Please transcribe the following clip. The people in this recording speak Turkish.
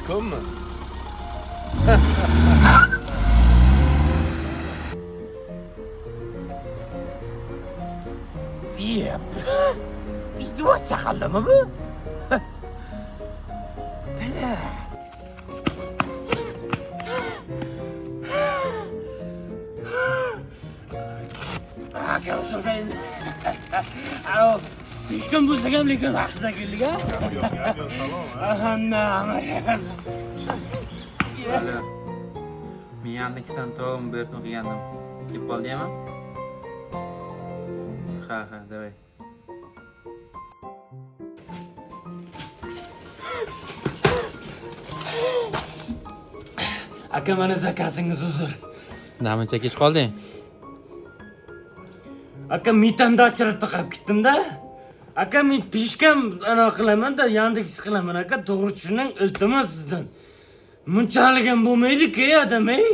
Pişkonmu? Yep. İzdivaç sakallı mı bu? Bela. Aka usuldan. Alo. Pişkin bu sakam lekin vaqtida keldik ha? Yo'q, salom. Anam. Alo. Men Yandexdan to'g'ri buyurtma qilgandim. Kelib qoldingmi? Ha, davay. Aka mana zakasingiz uzr. Namuncha kech qolding? Aka mitamda achirib qolib ketdim-da. Aka men pishkam anaqa qilaman-da, Yandex qilaman aka, to'g'ri tushuning, iltimos sizdan. Munchalik ham bo'lmaydi-ku, adam-ey.